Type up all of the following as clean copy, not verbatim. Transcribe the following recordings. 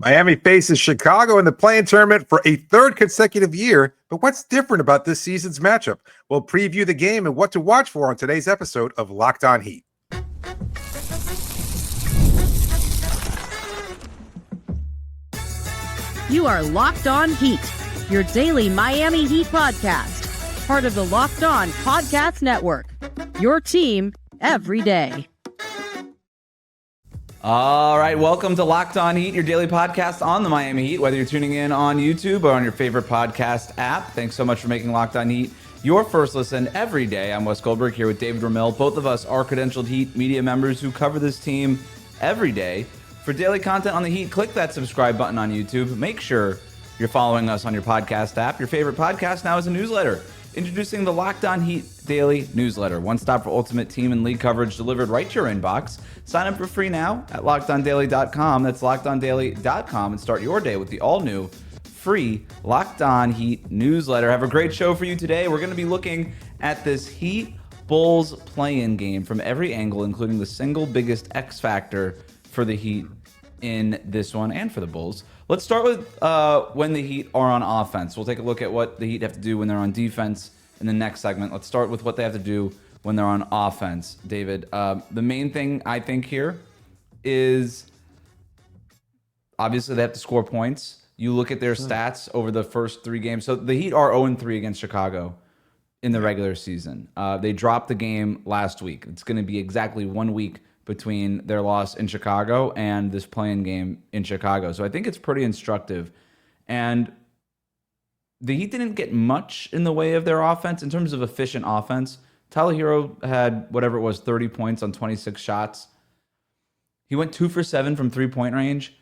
Miami faces Chicago in the play-in tournament for a third consecutive year, but what's different about this season's matchup? We'll preview the game and what to watch for on today's episode of Locked On Heat. You are Locked On Heat, your daily Miami Heat podcast, part of the Locked On Podcast Network, your team every day. All right, welcome to Locked On Heat, your daily podcast on the Miami Heat, whether you're tuning in on YouTube or on your favorite podcast app. Thanks so much for making Locked On Heat your first listen every day. I'm Wes Goldberg here with David Ramil. Both of us are credentialed Heat media members who cover this team every day. For daily content on the Heat, click that subscribe button on YouTube. Make sure you're following us on your podcast app. Your favorite podcast now is a newsletter. Introducing the Locked On Heat Daily Newsletter. One stop for ultimate team and league coverage delivered right to your inbox. Sign up for free now at LockedOnDaily.com. That's LockedOnDaily.com and start your day with the all-new free Locked On Heat Newsletter. Have a great show for you today. We're going to be looking at this Heat Bulls play-in game from every angle, including the single biggest X factor for the Heat in this one and for the Bulls. Let's start with when the Heat are on offense. We'll take a look at what the Heat have to do when they're on defense in the next segment. Let's start with what they have to do when they're on offense. David, the main thing I think here is obviously they have to score points. You look at their stats over the first three games. So the Heat are 0-3 against Chicago in the regular season. They dropped the game last week. It's going to be exactly 1 week between their loss in Chicago and this play-in game in Chicago. So I think it's pretty instructive. And the Heat didn't get much in the way of their offense in terms of efficient offense. Tyler Hero had whatever it was, 30 points on 26 shots. He went 2 for 7 from three-point range.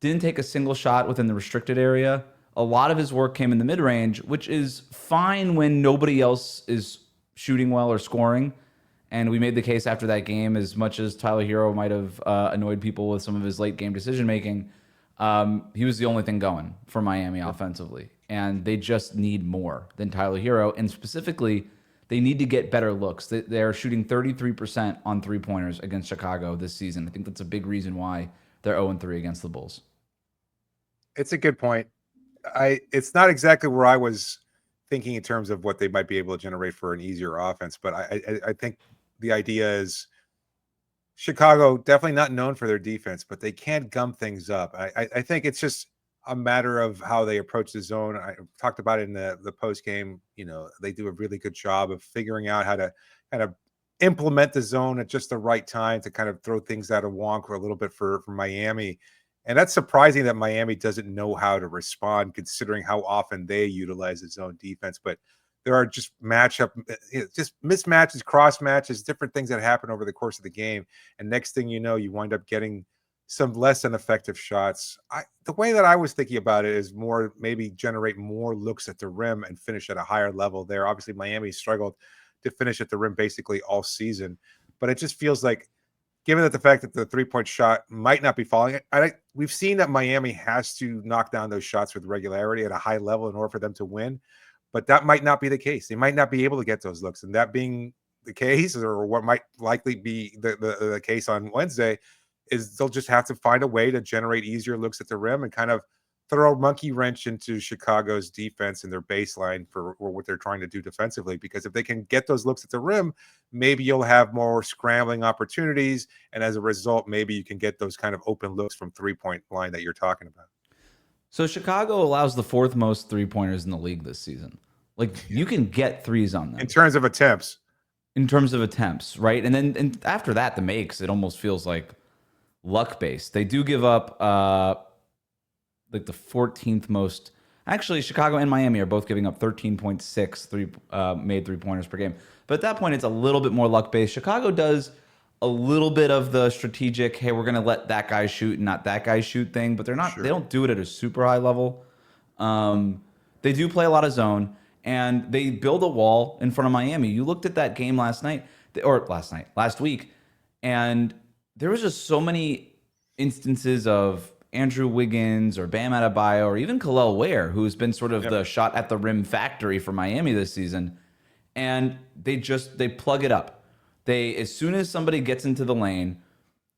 Didn't take a single shot within the restricted area. A lot of his work came in the mid-range, which is fine when nobody else is shooting well or scoring. And we made the case after that game, as much as Tyler Hero might have annoyed people with some of his late game decision-making, he was the only thing going for Miami offensively. And they just need more than Tyler Hero. And specifically, they need to get better looks. They're shooting 33% on three-pointers against Chicago this season. I think that's a big reason why they're 0-3 against the Bulls. It's a good point. It's not exactly where I was thinking in terms of what they might be able to generate for an easier offense, but I think the idea is Chicago definitely not known for their defense, but they can gum things up. I think it's just a matter of how they approach the zone. I talked about it in the post game. You know, they do a really good job of figuring out how to kind of implement the zone at just the right time to kind of throw things out of wonk a little bit for Miami. And that's surprising that Miami doesn't know how to respond, considering how often they utilize the zone defense. But there are just just mismatches, cross matches, different things that happen over the course of the game. And next thing you know, you wind up getting some less than effective shots. The way that I was thinking about it is more maybe generate more looks at the rim and finish at a higher level there. Obviously, Miami struggled to finish at the rim basically all season. But it just feels like, given that the fact that the three-point shot might not be falling, we've seen that Miami has to knock down those shots with regularity at a high level in order for them to win. But that might not be the case. They might not be able to get those looks. And that being the case, or what might likely be the case on Wednesday, is they'll just have to find a way to generate easier looks at the rim and kind of throw a monkey wrench into Chicago's defense and their baseline for what they're trying to do defensively. Because if they can get those looks at the rim, maybe you'll have more scrambling opportunities. And as a result, maybe you can get those kind of open looks from three-point line that you're talking about. So Chicago allows the fourth most three-pointers in the league this season. Like, you can get threes on them. In terms of attempts. Right? And then after that, the makes, it almost feels like luck-based. They do give up like the 14th most. Actually, Chicago and Miami are both giving up 13.6 made three-pointers per game. But at that point, it's a little bit more luck-based. Chicago does a little bit of the strategic, hey, we're going to let that guy shoot and not that guy shoot thing, but they're not. Sure. They don't do it at a super high level. They do play a lot of zone, and they build a wall in front of Miami. You looked at that game last week, and there was just so many instances of Andrew Wiggins or Bam Adebayo or even Khalil Ware, who's been sort of the shot at the rim factory for Miami this season, and they plug it up. As soon as somebody gets into the lane,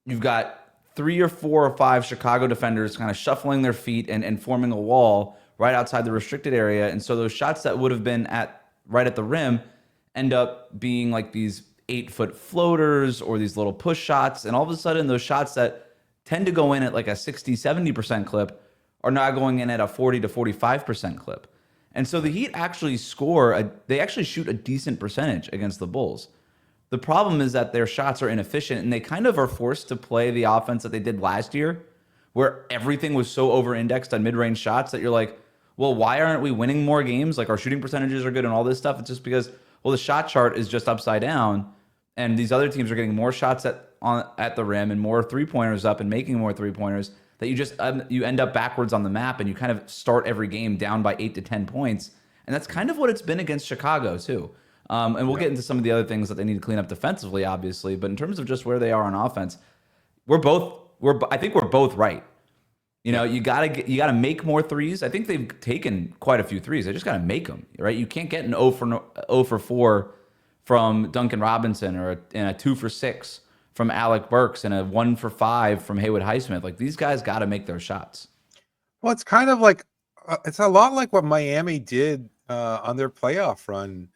you've got 3 or 4 or 5 Chicago defenders kind of shuffling their feet and forming a wall right outside the restricted area. And so those shots that would have been right at the rim end up being like these 8-foot floaters or these little push shots. And all of a sudden, those shots that tend to go in at like a 60, 70% clip are now going in at a 40 to 45% clip. And so the Heat actually they actually shoot a decent percentage against the Bulls. The problem is that their shots are inefficient, and they kind of are forced to play the offense that they did last year, where everything was so over-indexed on mid-range shots that you're like, well, why aren't we winning more games? Like, our shooting percentages are good and all this stuff. It's just because, well, the shot chart is just upside down, and these other teams are getting more shots at the rim and more three-pointers up and making more three-pointers, that you just you end up backwards on the map, and you kind of start every game down by 8 to 10 points. And that's kind of what it's been against Chicago, too. And we'll get into some of the other things that they need to clean up defensively, obviously. But in terms of just where they are on offense, I think we're both right. You know, you gotta make more threes. I think they've taken quite a few threes. They just gotta make them, right? You can't get an 0 for 4 from Duncan Robinson or a 2 for 6 from Alec Burks and a 1 for 5 from Haywood Highsmith. Like, these guys got to make their shots. Well, it's kind of like it's a lot like what Miami did on their playoff run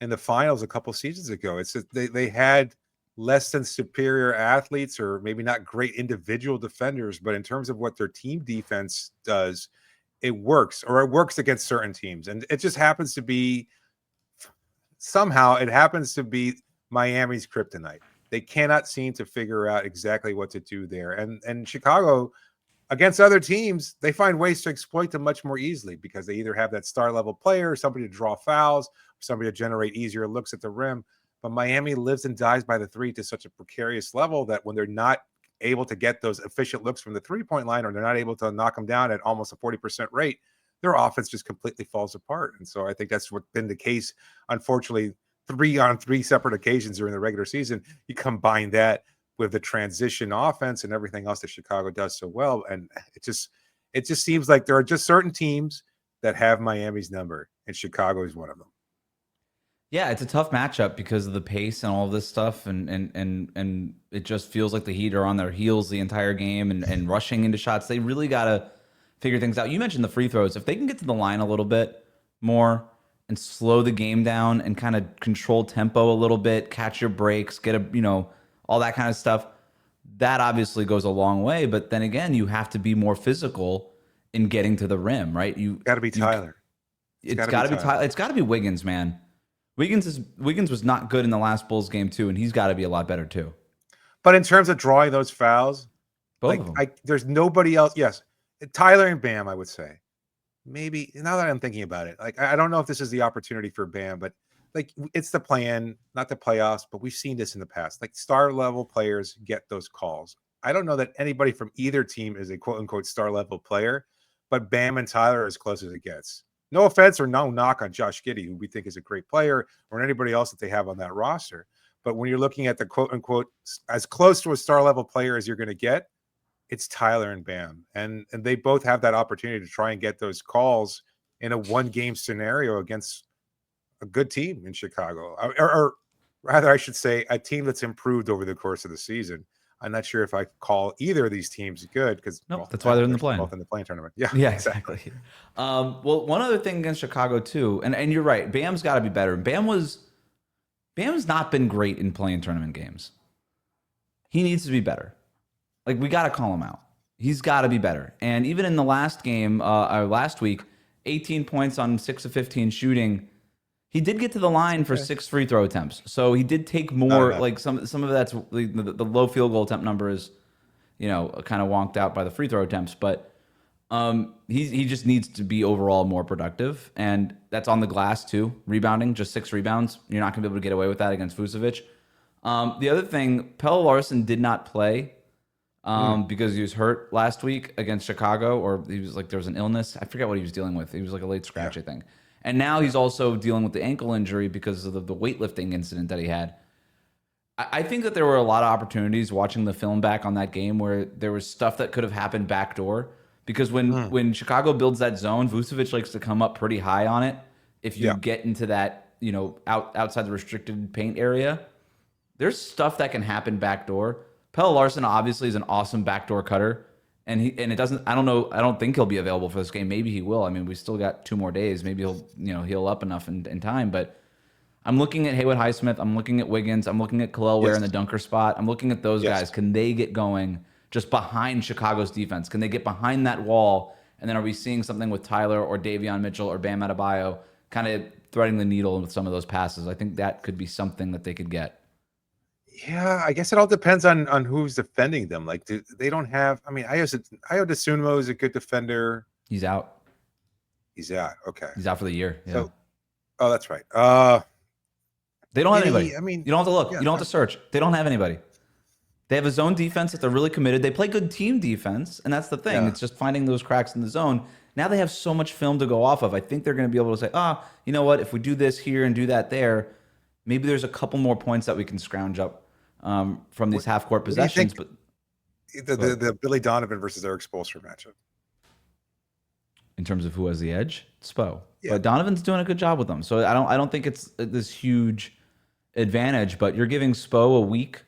in the finals a couple seasons ago. It's that they had less than superior athletes, or maybe not great individual defenders, but in terms of what their team defense does, it works, or it works against certain teams. And it just happens to be Miami's kryptonite. They cannot seem to figure out exactly what to do there. And Chicago, against other teams, they find ways to exploit them much more easily, because they either have that star level player, somebody to draw fouls, somebody to generate easier looks at the rim. But Miami lives and dies by the three to such a precarious level that when they're not able to get those efficient looks from the 3-point line, or they're not able to knock them down at almost a 40% rate, their offense just completely falls apart. And so I think that's what's been the case, unfortunately, 3 on 3 separate occasions during the regular season. You combine that with the transition offense and everything else that Chicago does so well, and it just seems like there are just certain teams that have Miami's number, and Chicago is one of them. Yeah, it's a tough matchup because of the pace and all of this stuff, and it just feels like the Heat are on their heels the entire game and rushing into shots. They really got to figure things out. You mentioned the free throws. If they can get to the line a little bit more and slow the game down and kind of control tempo a little bit, catch your breaks, get all that kind of stuff, that obviously goes a long way. But then again, you have to be more physical in getting to the rim, right? You got to be Tyler. It's got to be Tyler. It's got to be Wiggins, man. Wiggins was not good in the last Bulls game too, and he's got to be a lot better too. But in terms of drawing those fouls, both of them. There's nobody else. Yes, Tyler and Bam, I would say. Maybe, now that I'm thinking about it, like, I don't know if this is the opportunity for Bam, but like, it's the plan, not the playoffs. But we've seen this in the past. Like, star level players get those calls. I don't know that anybody from either team is a quote unquote star level player, but Bam and Tyler are as close as it gets. No offense or no knock on Josh Giddey, who we think is a great player, or anybody else that they have on that roster. But when you're looking at the quote unquote as close to a star level player as you're going to get, it's Tyler and Bam. And they both have that opportunity to try and get those calls in a one-game scenario against a good team in Chicago. Or rather, I should say, a team that's improved over the course of the season. I'm not sure if I call either of these teams good, because that's why they're in the play. Both in the play-in tournament. Yeah, exactly. Well, one other thing against Chicago too, and you're right, Bam's got to be better. Bam's not been great in play-in tournament games. He needs to be better. Like, we got to call him out. He's got to be better. And even in the last game, last week, 18 points on 6 of 15 shooting. He did get to the line for 6 free throw attempts. So he did take more, like some of that's the low field goal attempt number is, kind of wonked out by the free throw attempts. But he just needs to be overall more productive. And that's on the glass too. Rebounding, just 6 rebounds. You're not going to be able to get away with that against Vucevic. The other thing, Pelle Larsson did not play because he was hurt last week against Chicago, or he was like, there was an illness. I forget what he was dealing with. He was like a late scratch, I think. And now he's also dealing with the ankle injury because of the weightlifting incident that he had. I think that there were a lot of opportunities watching the film back on that game where there was stuff that could have happened backdoor. Because when Chicago builds that zone, Vucevic likes to come up pretty high on it. If you get into that, outside the restricted paint area, there's stuff that can happen backdoor. Pelle Larsson obviously is an awesome backdoor cutter, and it doesn't. I don't know. I don't think he'll be available for this game. Maybe he will. I mean, we still got 2 more days. Maybe he'll heal up enough in time. But I'm looking at Haywood Highsmith. I'm looking at Wiggins. I'm looking at Khalil Ware in the dunker spot. I'm looking at those guys. Can they get going just behind Chicago's defense? Can they get behind that wall? And then are we seeing something with Tyler or Davion Mitchell or Bam Adebayo kind of threading the needle with some of those passes? I think that could be something that they could get. Yeah, I guess it all depends on who's defending them. Like, they don't have. I mean, Ayo DeSumo is a good defender. He's out. He's out. Okay. He's out for the year. Yeah. So, oh, that's right. They don't have anybody. I mean, you don't have to look. You don't have to search. They don't have anybody. They have a zone defense that they're really committed. They play good team defense, and that's the thing. Yeah. It's just finding those cracks in the zone. Now they have so much film to go off of. I think they're going to be able to say, you know what? If we do this here and do that there, maybe there's a couple more points that we can scrounge up from these half-court possessions. But the Billy Donovan versus Eric Spoelstra matchup. In terms of who has the edge, Spo. Yeah. But Donovan's doing a good job with them. So I don't think it's this huge advantage, but you're giving Spo a week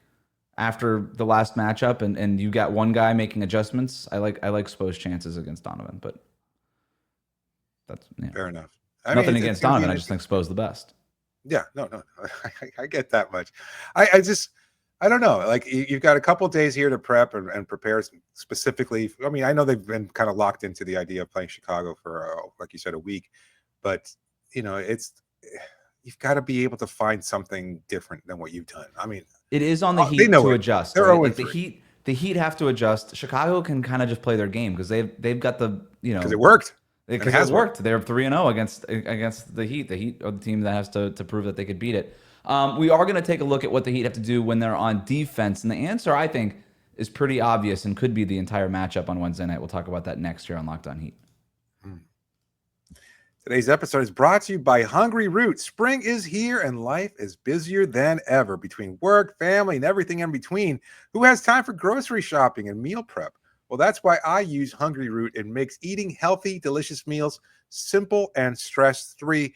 after the last matchup, and you got one guy making adjustments. I like Spo's chances against Donovan, but that's fair enough. Nothing against Donovan. I just think Spo's the best. Yeah, no. I get that much. I don't know. Like, you've got a couple days here to prep and prepare specifically. I mean, I know they've been kind of locked into the idea of playing Chicago for, like you said, a week, but you've got to be able to find something different than what you've done. I mean, it is on the Heat to adjust. They're right? Like the Heat have to adjust. Chicago can kind of just play their game because they've got the because it worked. Because it worked. They're 3-0 against the Heat. The Heat are the team that has to prove that they could beat it. We are going to take a look at what the Heat have to do when they're on defense. And the answer, I think, is pretty obvious and could be the entire matchup on Wednesday night. We'll talk about that next year on Locked On Heat. Today's episode is brought to you by Hungry Root. Spring is here and life is busier than ever. Between work, family, and everything in between, who has time for grocery shopping and meal prep? Well, that's why I use Hungry Root. It makes eating healthy, delicious meals simple and stress-free.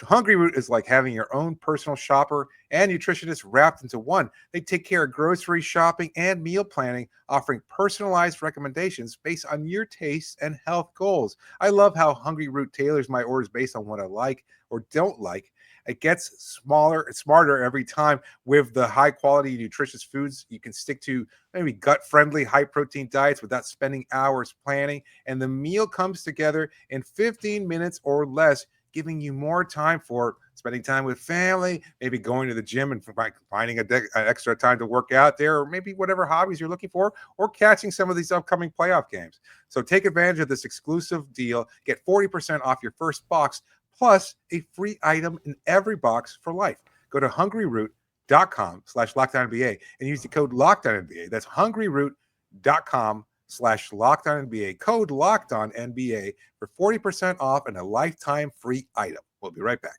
Hungry Root is like having your own personal shopper and nutritionist wrapped into one. They take care of grocery shopping and meal planning, offering personalized recommendations based on your tastes and health goals. I love how Hungry Root tailors my orders based on what I like or don't like. It gets smarter every time with the high-quality, nutritious foods you can stick to, maybe gut-friendly, high-protein diets without spending hours planning. And the meal comes together in 15 minutes or less, giving you more time for spending time with family, maybe going to the gym and finding an extra time to work out there, or maybe whatever hobbies you're looking for, or catching some of these upcoming playoff games. So take advantage of this exclusive deal. Get 40% off your first box, plus a free item in every box for life. Go to hungryroot.com/LockedOnNBA and use the code LockedOnNBA. That's hungryroot.com/LockedOnNBA. Code LockedOnNBA for 40% off and a lifetime free item. We'll be right back.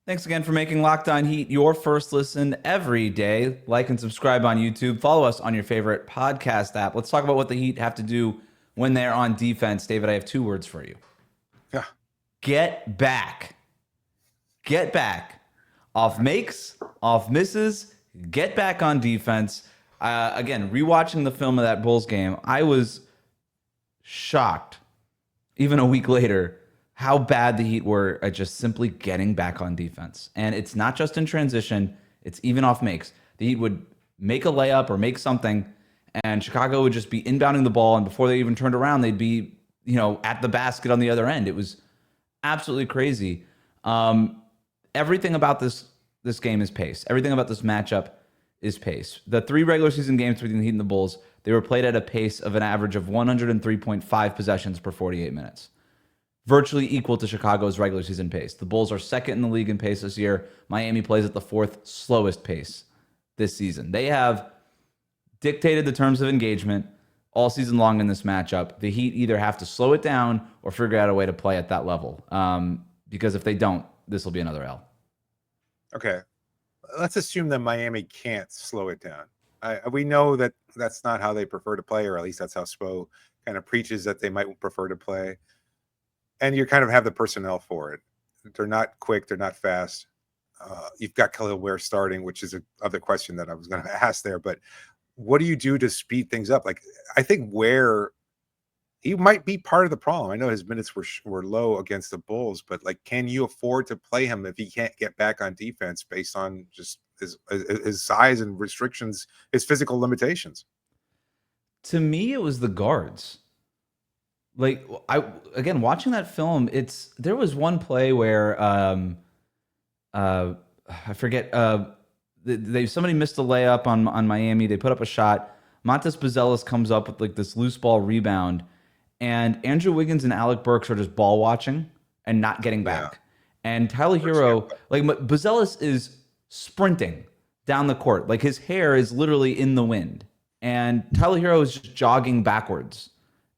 Thanks again for making Locked On Heat your first listen every day. Like and subscribe on YouTube. Follow us on your favorite podcast app. Let's talk about what the Heat have to do when they're on defense. David, I have 2 words for you. Yeah. Get back. Get back. Off makes, off misses, get back on defense. Again, rewatching the film of that Bulls game, I was shocked, even a week later, how bad the Heat were at just simply getting back on defense. And it's not just in transition, it's even off makes. The Heat would make a layup or make something, and Chicago would just be inbounding the ball, and before they even turned around, they'd be, at the basket on the other end. It was absolutely crazy. Everything about this game is pace. Everything about this matchup is pace. The 3 regular season games between the Heat and the Bulls, they were played at a pace of an average of 103.5 possessions per 48 minutes. Virtually equal to Chicago's regular season pace. The Bulls are second in the league in pace this year. Miami plays at the 4th slowest pace this season. They have dictated the terms of engagement all season long in this matchup. The Heat either have to slow it down or figure out a way to play at that level. Because if they don't, this will be another L. Okay. Let's assume that Miami can't slow it down. We know that that's not how they prefer to play, or at least that's how Spo kind of preaches that they might prefer to play. And you kind of have the personnel for it. They're not quick. They're not fast. You've got Khalil Ware starting, which is other question that I was going to ask there. But what do you do to speed things up? Like, I think Ware, he might be part of the problem. I know his minutes were low against the Bulls, but like, can you afford to play him if he can't get back on defense based on just his size and restrictions, his physical limitations? To me, it was the guards. Like, again, watching that film, there was one play where I forget, somebody missed a layup on Miami. They put up a shot. Montes Buzelis comes up with like this loose ball rebound, and Andrew Wiggins and Alec Burks are just ball watching and not getting back. Yeah. And Tyler Hero, like Buzelis is sprinting down the court. Like, his hair is literally in the wind. And Tyler Hero is just jogging backwards.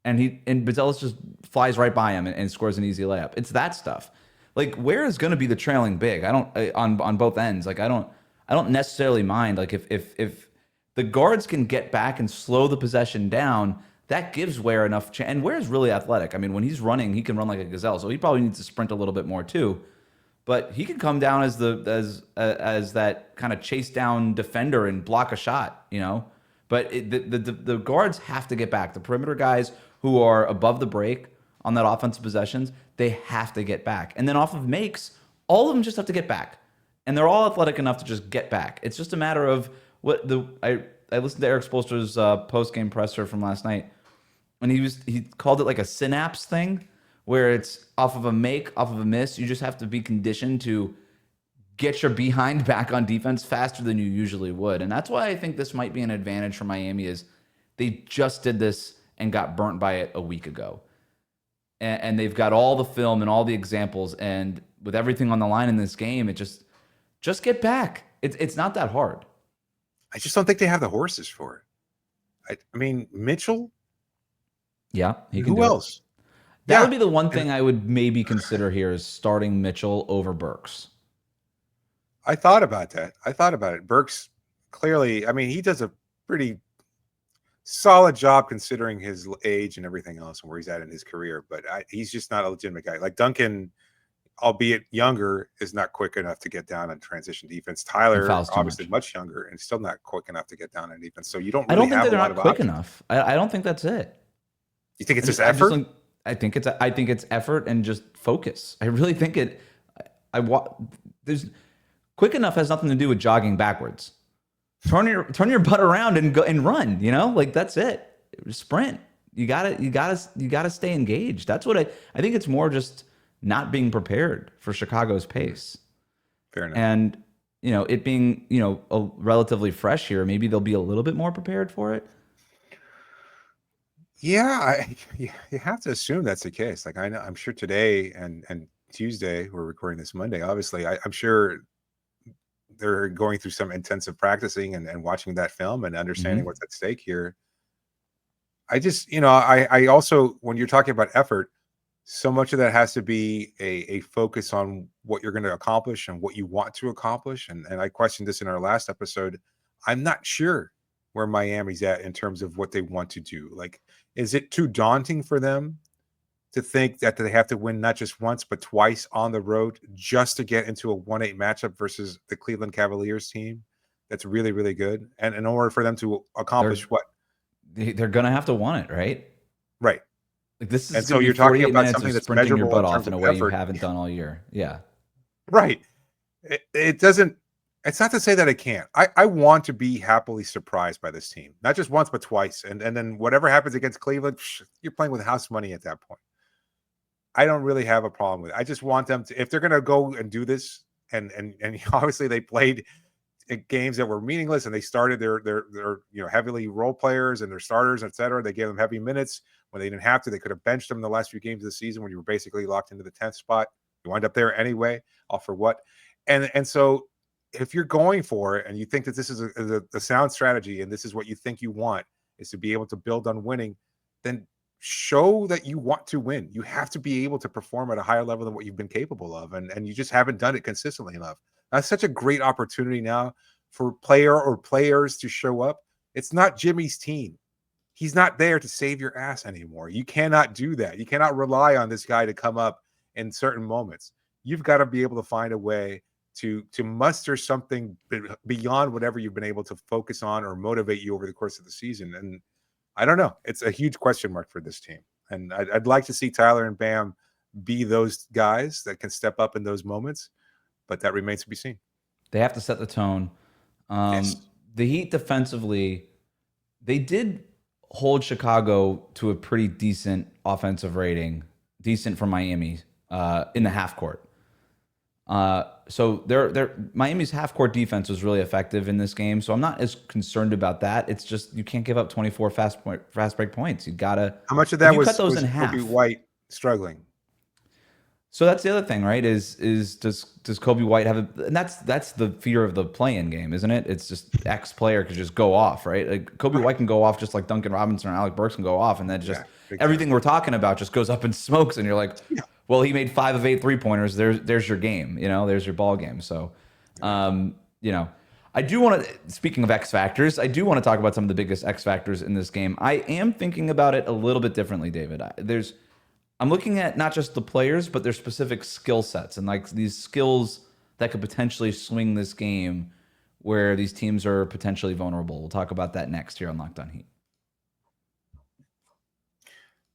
And Buzelis just flies right by him and scores an easy layup. It's that stuff. Like, Ware is going to be the trailing big. I don't on both ends. Like, I don't necessarily mind. Like, if the guards can get back and slow the possession down, that gives Ware enough chance. And Ware's really athletic. I mean, when he's running, he can run like a gazelle. So he probably needs to sprint a little bit more too. But he can come down as that kind of chase down defender and block a shot, you know. But the guards have to get back. The perimeter guys who are above the break on that offensive possessions, they have to get back. And then off of makes, all of them just have to get back. And they're all athletic enough to just get back. It's just a matter of I listened to Eric Spoelstra's post-game presser from last night, and he called it like a synapse thing, where it's off of a make, off of a miss. You just have to be conditioned to get your behind back on defense faster than you usually would. And that's why I think this might be an advantage for Miami, is they just did this and got burnt by it a week ago. And they've got all the film and all the examples, and with everything on the line in this game, it just get back. It's not that hard. I just don't think they have the horses for it. I mean, Mitchell? Yeah. Who else? That would be the one thing I would maybe consider here, is starting Mitchell over Burks. I thought about that. I thought about it. Burks, clearly, I mean, he does a pretty solid job considering his age and everything else and where he's at in his career, but he's just not a legitimate guy. Like Duncan, albeit younger, is not quick enough to get down on transition defense. Tyler, obviously much younger and still not quick enough to get down on defense. So you don't really have a lot of options. I don't think they're not quick enough. I don't think that's it. You think it's just effort? I think it's effort and just focus. I really think it. There's quick enough has nothing to do with jogging backwards. Turn your butt around and go and run. You know, like that's it. Sprint. You gotta stay engaged. That's what I think. It's more just not being prepared for Chicago's pace. Fair enough. And it being relatively fresh here, maybe they'll be a little bit more prepared for it. Yeah, you have to assume that's the case. Like I'm sure today and Tuesday, we're recording this Monday. Obviously, I'm sure they're going through some intensive practicing and watching that film and understanding what's at stake here. I just, I also, when you're talking about effort, so much of that has to be a focus on what you're going to accomplish and what you want to accomplish. And I questioned this in our last episode. I'm not sure where Miami's at in terms of what they want to do. Like, is it too daunting for them to think that they have to win not just once, but twice on the road just to get into a 1-8 matchup versus the Cleveland Cavaliers team that's really, really good? And in order for them to accomplish they're going to have to want it, right? Right. Like this is, and so you're talking about something that's sprinting your measurable butt off in a way effort. You haven't done all year. Yeah. Right. It doesn't, it's not to say that it can't. I want to be happily surprised by this team, not just once, but twice. And then whatever happens against Cleveland, you're playing with house money at that point. I don't really have a problem with it. I just want them to, if they're going to go and do this, and obviously they played games that were meaningless, and they started their heavily role players and their starters, etc. They gave them heavy minutes when they didn't have to. They could have benched them in the last few games of the season when you were basically locked into the 10th spot. You wind up there anyway. All for what? And so if you're going for it and you think that this is a sound strategy and this is what you think you want, is to be able to build on winning, then show that you want to win. You have to be able to perform at a higher level than what you've been capable of. And you just haven't done it consistently enough. That's such a great opportunity now for player or players to show up. It's not Jimmy's team. He's not there to save your ass anymore. You cannot do that. You cannot rely on this guy to come up in certain moments. You've got to be able to find a way to muster something beyond whatever you've been able to focus on or motivate you over the course of the season. And I don't know. It's a huge question mark for this team. And I'd like to see Tyler and Bam be those guys that can step up in those moments, but that remains to be seen. They have to set the tone. Yes. The Heat defensively, they did hold Chicago to a pretty decent offensive rating, decent for Miami in the half court. So Miami's half court defense was really effective in this game. So I'm not as concerned about that. It's just you can't give up 24 fast break points. You gotta. How much of that was cut those was in half? Kobe White struggling? So that's the other thing, right? Does Kobe White have and that's the fear of the play-in game, isn't it? It's just X player could just go off, right? Like Kobe White can go off just like Duncan Robinson or Alec Burks can go off, and then just everything we're talking about just goes up in smokes, and you're like, well, he made 5 of 8 3-pointers. There's your game, there's your ball game. So, I do want to, speaking of X factors, I do want to talk about some of the biggest X factors in this game. I am thinking about it a little bit differently, David. I'm looking at not just the players, but their specific skill sets and like these skills that could potentially swing this game where these teams are potentially vulnerable. We'll talk about that next here on Locked On Heat.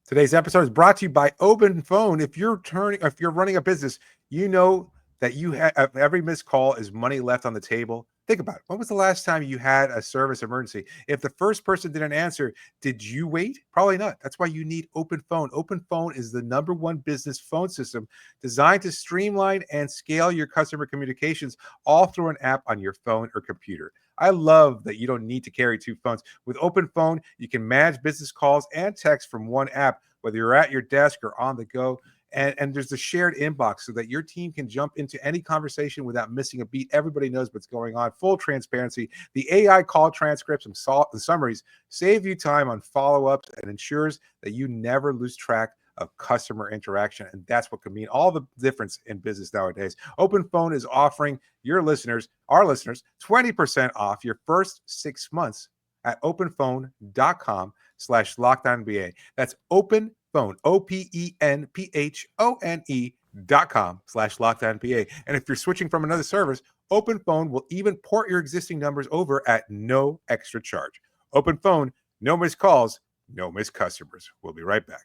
Today's episode is brought to you by Open Phone. If you're running a business, you know that you have every missed call is money left on the table. Think about it. When was the last time you had a service emergency? If the first person didn't answer, did you wait? Probably not. That's why you need Open Phone. Open Phone is the #1 business phone system designed to streamline and scale your customer communications all through an app on your phone or computer. I love that you don't need to carry 2 phones. With Open Phone, you can manage business calls and texts from one app, whether you're at your desk or on the go. And there's a shared inbox so that your team can jump into any conversation without missing a beat. Everybody knows what's going on. Full transparency. The AI call transcripts and summaries save you time on follow-ups and ensures that you never lose track of customer interaction. And that's what can mean all the difference in business nowadays. Open Phone is offering our listeners, 20% off your first 6 months at openphone.com/LockedOnNBA. That's Open Phone, OPENPHONE.com/LockedOnNBA. And if you're switching from another service, Open Phone will even port your existing numbers over at no extra charge. Open Phone, no missed calls, no missed customers. We'll be right back.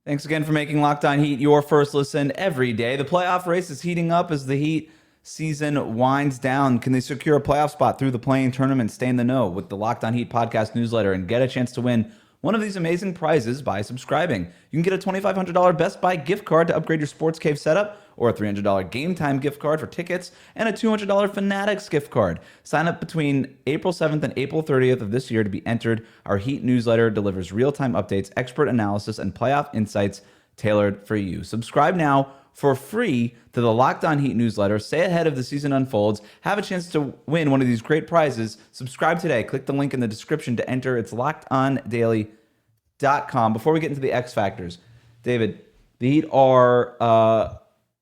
Thanks again for making Locked On Heat your first listen every day. The playoff race is heating up as the Heat season winds down. Can they secure a playoff spot through the play-in tournament? Stay in the know with the Locked On Heat podcast newsletter and get a chance to win one of these amazing prizes by subscribing. You can get a $2,500 Best Buy gift card to upgrade your Sports Cave setup, or a $300 Game Time gift card for tickets, and a $200 Fanatics gift card. Sign up between April 7th and April 30th of this year to be entered. Our Heat newsletter delivers real-time updates, expert analysis, and playoff insights tailored for you. Subscribe now for free to the Locked On Heat newsletter. Stay ahead of the season unfolds. Have a chance to win one of these great prizes. Subscribe today. Click the link in the description to enter. It's lockedondaily.com. Before we get into the X factors, David, the Heat are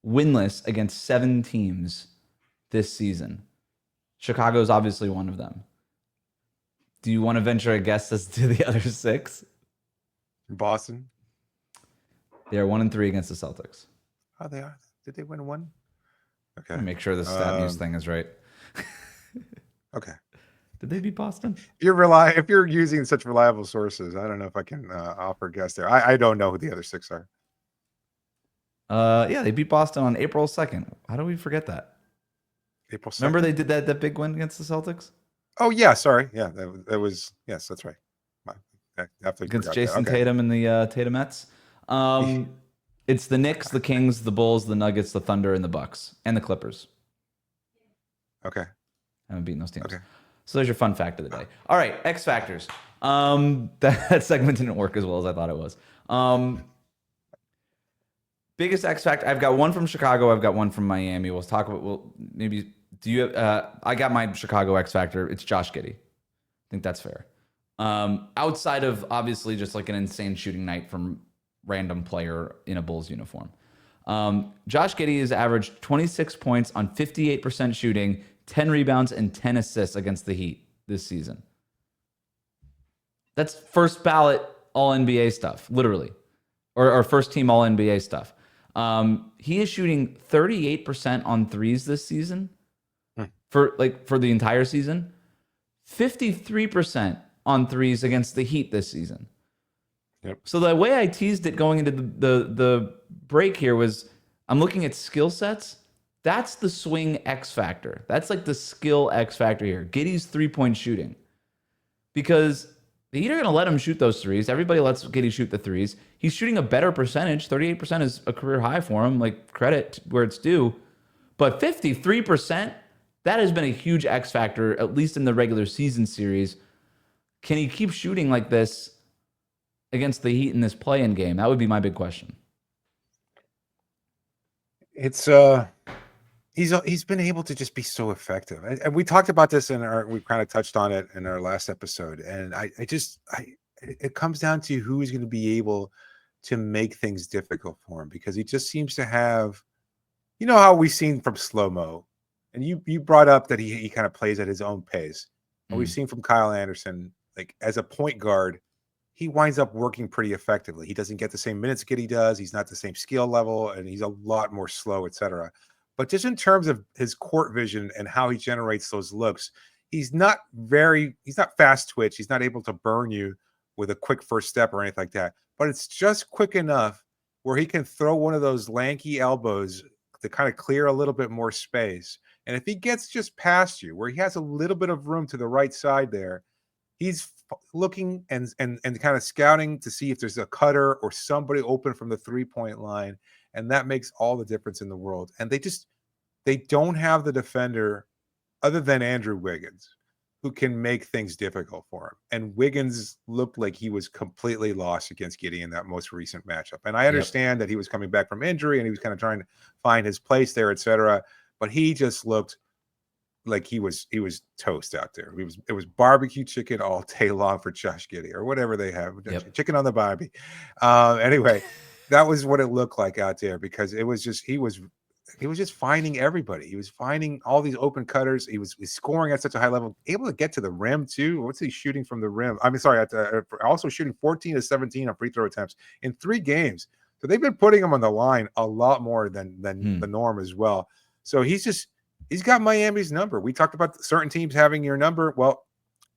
winless against 7 teams this season. Chicago is obviously one of them. Do you want to venture a guess as to the other 6? Boston. They are 1-3 against the Celtics. Oh, they are. Did they win 1? Okay. Make sure the stat news thing is right. Okay. Did they beat Boston? If you're using such reliable sources, I don't know if I can offer a guess there. I don't know who the other 6 are. Yeah, they beat Boston on April 2nd. How do we forget that? April 2nd. Remember they did that big win against the Celtics? Oh yeah, sorry. Yeah, that was, yes, that's right. I Against Jason Tatum and the Tatumettes. It's the Knicks, the Kings, the Bulls, the Nuggets, the Thunder, and the Bucks, and the Clippers. Okay. I haven't beaten those teams. Okay. So there's your fun fact of the day. All right, X factors. That segment didn't work as well as I thought it was. Biggest X factor. I've got one from Chicago. I've got one from Miami. We'll talk about. Well, maybe. Do you? I got my Chicago X factor. It's Josh Giddey. I think that's fair. Outside of obviously just like an insane shooting night from random player in a Bulls uniform. Josh Giddey has averaged 26 points on 58% shooting, 10 rebounds, and 10 assists against the Heat this season. That's first ballot All-NBA stuff, literally. Or first team All-NBA stuff. He is shooting 38% on threes this season Hmm. for the entire season, 53% on threes against the Heat this season. Yep. So the way I teased it going into the break here was I'm looking at skill sets. That's the swing X factor. That's like the skill X factor here. Giddey's 3-point shooting. Because the Heat are going to let him shoot those threes. Everybody lets Giddey shoot the threes. He's shooting a better percentage. 38% is a career high for him. Like, credit where it's due. But 53%, that has been a huge X factor, at least in the regular season series. Can he keep shooting like this against the Heat in this play-in game? That would be my big question. It's he's been able to just be so effective, and we talked about this we kind of touched on it in our last episode, and it comes down to who is going to be able to make things difficult for him, because he just seems to have, you know, how we've seen from slow-mo, and you brought up that he kind of plays at his own pace, and we've seen from Kyle Anderson, like, as a point guard, he winds up working pretty effectively. He doesn't get the same minutes Giddey does. He's not the same skill level, and he's a lot more slow, etc. But just in terms of his court vision and how he generates those looks, he's not fast twitch. He's not able to burn you with a quick first step or anything like that. But it's just quick enough where he can throw one of those lanky elbows to kind of clear a little bit more space. And if he gets just past you, where he has a little bit of room to the right side there, he's looking and kind of scouting to see if there's a cutter or somebody open from the 3-point line. And that makes all the difference in the world. And they don't have the defender other than Andrew Wiggins who can make things difficult for him. And Wiggins looked like he was completely lost against Giddey in that most recent matchup. And I understand that he was coming back from injury and he was kind of trying to find his place there, etc. But he just looked like he was toast out there. It was barbecue chicken all day long for Josh Giddey, or whatever they have. Chicken on the barbie. Anyway, that was what it looked like out there, because it was just he was just finding everybody. He was finding all these open cutters. He's scoring at such a high level, able to get to the rim too. What's he shooting from the rim? I mean, sorry, also shooting 14 to 17 on free throw attempts in 3 games. So they've been putting him on the line a lot more than the norm as well. So he's got Miami's number. We talked about certain teams having your number. Well,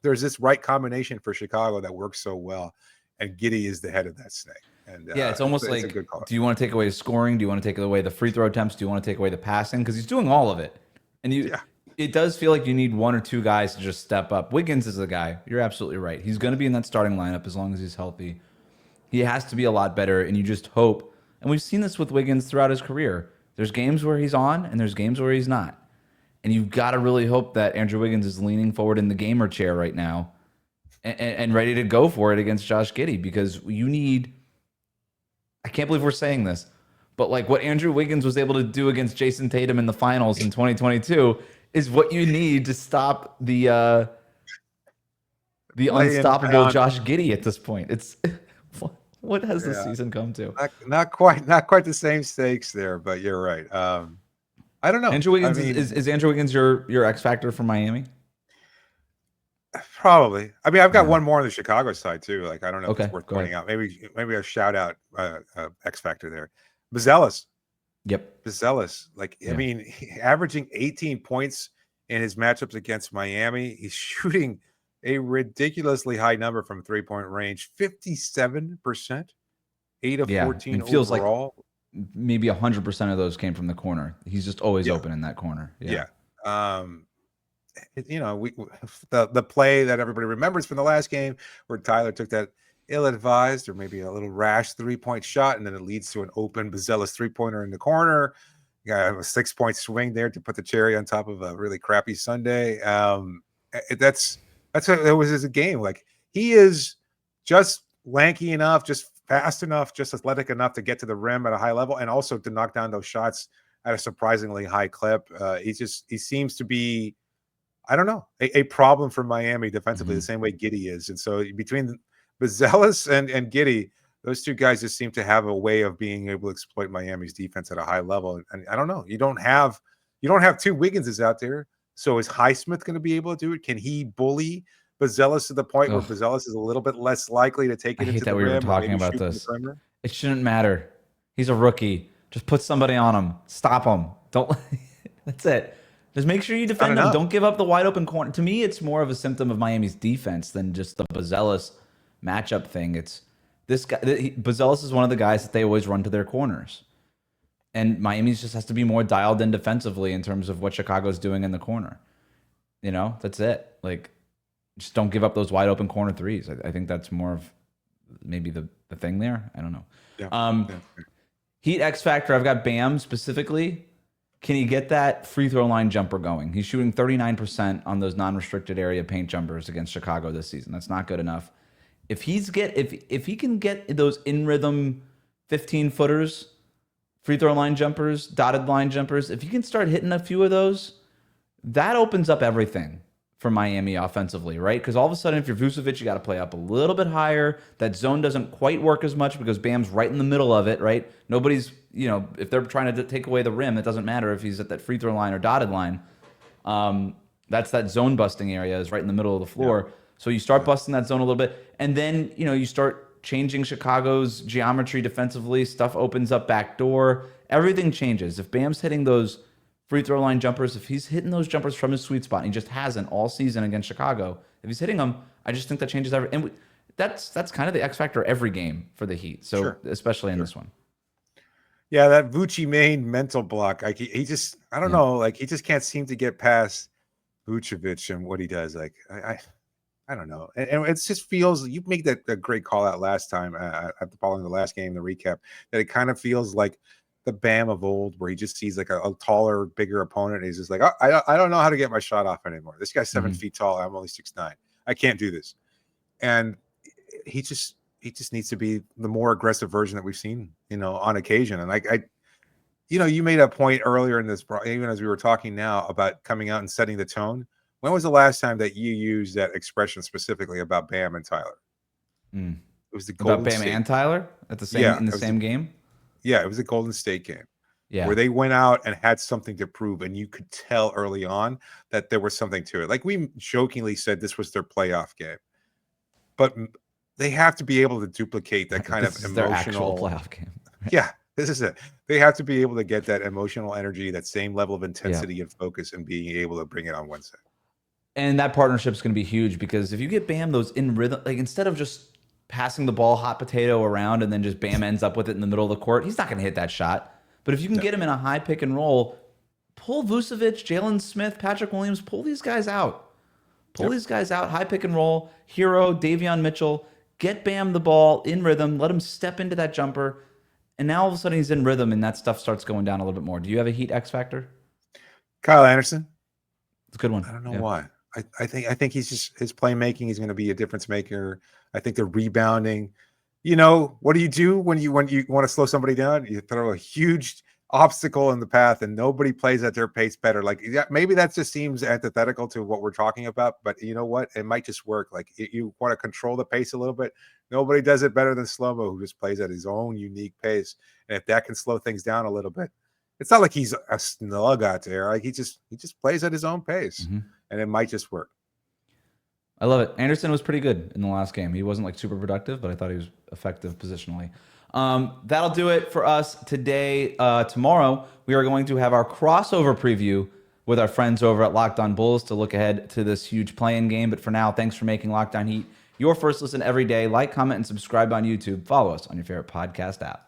there's this right combination for Chicago that works so well, and Giddey is the head of that snake. And yeah, it's almost like, do you want to take away his scoring? Do you want to take away the free throw attempts? Do you want to take away the passing? Because he's doing all of it. And it does feel like you need 1 or 2 guys to just step up. Wiggins is the guy. You're absolutely right. He's going to be in that starting lineup as long as he's healthy. He has to be a lot better, and you just hope. And we've seen this with Wiggins throughout his career. There's games where he's on, and there's games where he's not. And you've got to really hope that Andrew Wiggins is leaning forward in the gamer chair right now and ready to go for it against Josh Giddey, because you need... I can't believe we're saying this, but like what Andrew Wiggins was able to do against Jason Tatum in the finals in 2022 is what you need to stop the unstoppable Josh Giddey at this point. It's what has this season come to? Not quite the same stakes there, but you're right. I don't know. Andrew Wiggins, is Andrew Wiggins your X factor for Miami? Probably. I mean, I've got one more on the Chicago side too. Like, I don't know if it's worth pointing ahead. out. Maybe a shout out X factor there. Buzelis. Yep. Buzelis. Like, I mean, averaging 18 points in his matchups against Miami. He's shooting a ridiculously high number from 3-point range, 57%, 8 of 14 it feels overall. Like maybe 100% of those came from the corner. He's just always open in that corner. Yeah. The play that everybody remembers from the last game where Tyler took that ill-advised or maybe a little rash 3-point shot, and then it leads to an open Buzelis 3-pointer in the corner. You got a 6-point swing there to put the cherry on top of a really crappy Sunday. That's what it was as a game. Like, he is just lanky enough, just fast enough, just athletic enough to get to the rim at a high level, and also to knock down those shots at a surprisingly high clip. He seems to be, I don't know, a problem for Miami defensively, the same way Giddey is. And so between Buzelis and Giddey, those two guys just seem to have a way of being able to exploit Miami's defense at a high level. And I don't know, you don't have 2 Wigginses out there. So is Highsmith going to be able to do it? Can he bully Buzelis to the point where Buzelis is a little bit less likely to take it into the rim? I hate that we were talking about this. It shouldn't matter. He's a rookie. Just put somebody on them. Stop them. Don't. That's it. Just make sure you defend them. Don't give up the wide open corner. To me, it's more of a symptom of Miami's defense than just the Buzelis matchup thing. It's this guy. Buzelis is one of the guys that they always run to their corners. And Miami's just has to be more dialed in defensively in terms of what Chicago's doing in the corner. You know, that's it. Like, just don't give up those wide open corner threes. I think that's more of maybe the thing there. I don't know. Yeah. Heat X Factor, I've got Bam specifically. Can he get that free throw line jumper going? He's shooting 39% on those non-restricted area paint jumpers against Chicago this season. That's not good enough. If he can get those in rhythm 15-footers, free throw line jumpers, dotted line jumpers, if you can start hitting a few of those, that opens up everything for Miami offensively, right? Because all of a sudden, if you're Vucevic, you got to play up a little bit higher. That zone doesn't quite work as much because Bam's right in the middle of it, right? Nobody's, if they're trying to take away the rim, it doesn't matter if he's at that free throw line or dotted line. That's that zone busting area is right in the middle of the floor. Yeah. So you start busting that zone a little bit, and then, you start changing Chicago's geometry defensively. Stuff opens up backdoor. Everything changes. If Bam's hitting those free throw line jumpers, if he's hitting those jumpers from his sweet spot, and he just hasn't all season against Chicago, if he's hitting them, I just think that changes everything. And that's kind of the X factor every game for the Heat. So especially in this one. Yeah, that Vucci main mental block. Like he just, I don't know, like he just can't seem to get past Vucevic and what he does. Like I don't know, and it just feels, you make that a great call out last time following the last game, the recap, that it kind of feels like the Bam of old, where he just sees like a taller, bigger opponent, and he's just like, I don't know how to get my shot off anymore. This guy's 7 feet tall. I'm only 6'9". I can't do this. And he just needs to be the more aggressive version that we've seen, on occasion. And you made a point earlier in this, even as we were talking now, about coming out and setting the tone. When was the last time that you used that expression specifically about Bam and Tyler? It was the Golden Bam State. And Tyler at the same game. Yeah, it was the Golden State game. Yeah, where they went out and had something to prove, and you could tell early on that there was something to it. Like we jokingly said, this was their playoff game, but they have to be able to duplicate that kind of emotional their actual playoff game. Yeah, this is it. They have to be able to get that emotional energy, that same level of intensity and focus, and being able to bring it on Wednesday. And that partnership is going to be huge, because if you get Bam those in rhythm, like instead of just passing the ball hot potato around and then just Bam ends up with it in the middle of the court, he's not going to hit that shot. But if you can get him in a high pick and roll, pull Vucevic, Jalen Smith, Patrick Williams, pull these guys out. These guys out, high pick and roll, Hero, Davion Mitchell, get Bam the ball in rhythm, let him step into that jumper, and now all of a sudden he's in rhythm and that stuff starts going down a little bit more. Do you have a Heat X factor? Kyle Anderson. It's a good one. I don't know why. I think he's just, his playmaking, he's going to be a difference maker. I think the rebounding, what do you do when you want to slow somebody down? You throw a huge obstacle in the path, and nobody plays at their pace better. Like, maybe that just seems antithetical to what we're talking about, but you know what? It might just work. Like, you want to control the pace a little bit. Nobody does it better than Slow-Mo, who just plays at his own unique pace. And if that can slow things down a little bit, it's not like he's a snug out there. Like he just plays at his own pace, and it might just work. I love it. Anderson was pretty good in the last game. He wasn't like super productive, but I thought he was effective positionally. That'll do it for us today. Tomorrow, we are going to have our crossover preview with our friends over at Locked On Bulls to look ahead to this huge play-in game. But for now, thanks for making Locked On Heat your first listen every day. Like, comment, and subscribe on YouTube. Follow us on your favorite podcast app.